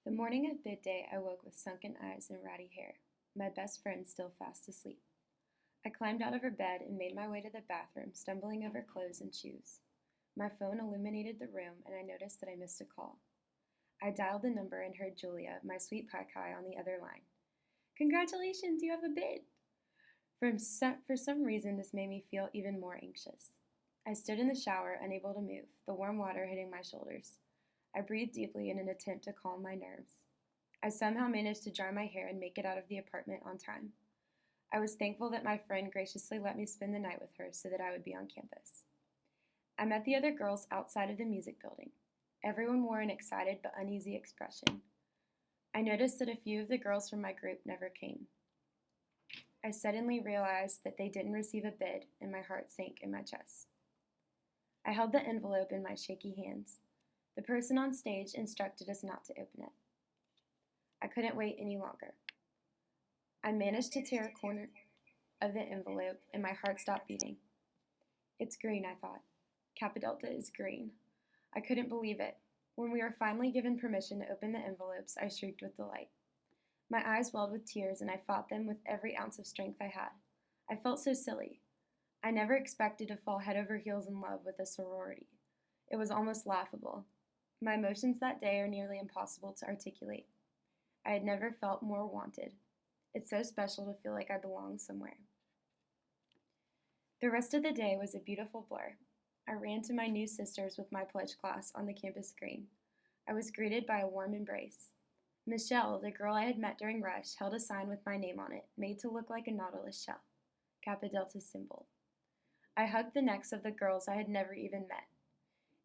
The morning of bid day, I woke with sunken eyes and ratty hair, my best friend still fast asleep. I climbed out of her bed and made my way to the bathroom, stumbling over clothes and shoes. My phone illuminated the room, and I noticed that I missed a call. I dialed the number and heard Julia, my sweet pie guy, on the other line. Congratulations, you have a bid! For some reason, this made me feel even more anxious. I stood in the shower, unable to move, the warm water hitting my shoulders. I breathed deeply in an attempt to calm my nerves. I somehow managed to dry my hair and make it out of the apartment on time. I was thankful that my friend graciously let me spend the night with her so that I would be on campus. I met the other girls outside of the music building. Everyone wore an excited but uneasy expression. I noticed that a few of the girls from my group never came. I suddenly realized that they didn't receive a bid, and my heart sank in my chest. I held the envelope in my shaky hands. The person on stage instructed us not to open it. I couldn't wait any longer. I managed to tear a corner of the envelope, and my heart stopped beating. It's green, I thought. Kappa Delta is green. I couldn't believe it. When we were finally given permission to open the envelopes, I shrieked with delight. My eyes welled with tears, and I fought them with every ounce of strength I had. I felt so silly. I never expected to fall head over heels in love with a sorority. It was almost laughable. My emotions that day are nearly impossible to articulate. I had never felt more wanted. It's so special to feel like I belong somewhere. The rest of the day was a beautiful blur. I ran to my new sisters with my pledge class on the campus green. I was greeted by a warm embrace. Michelle, the girl I had met during Rush, held a sign with my name on it, made to look like a nautilus shell, Kappa Delta symbol. I hugged the necks of the girls I had never even met.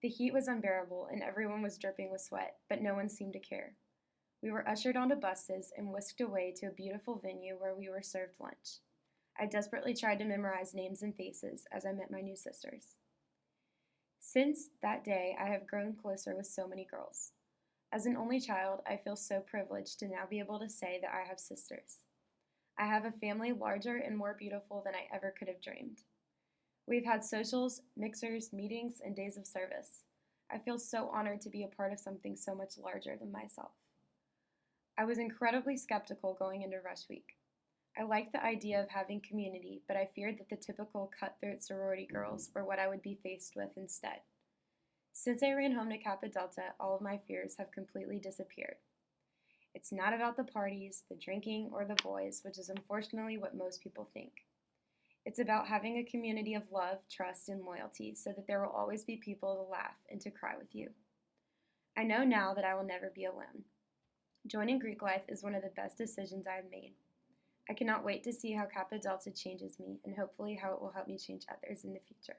The heat was unbearable, and everyone was dripping with sweat, but no one seemed to care. We were ushered onto buses and whisked away to a beautiful venue where we were served lunch. I desperately tried to memorize names and faces as I met my new sisters. Since that day, I have grown closer with so many girls. As an only child, I feel so privileged to now be able to say that I have sisters. I have a family larger and more beautiful than I ever could have dreamed. We've had socials, mixers, meetings, and days of service. I feel so honored to be a part of something so much larger than myself. I was incredibly skeptical going into Rush Week. I liked the idea of having community, but I feared that the typical cutthroat sorority girls were what I would be faced with instead. Since I ran home to Kappa Delta, all of my fears have completely disappeared. It's not about the parties, the drinking, or the boys, which is unfortunately what most people think. It's about having a community of love, trust, and loyalty so that there will always be people to laugh and to cry with you. I know now that I will never be alone. Joining Greek life is one of the best decisions I have made. I cannot wait to see how Kappa Delta changes me and hopefully how it will help me change others in the future.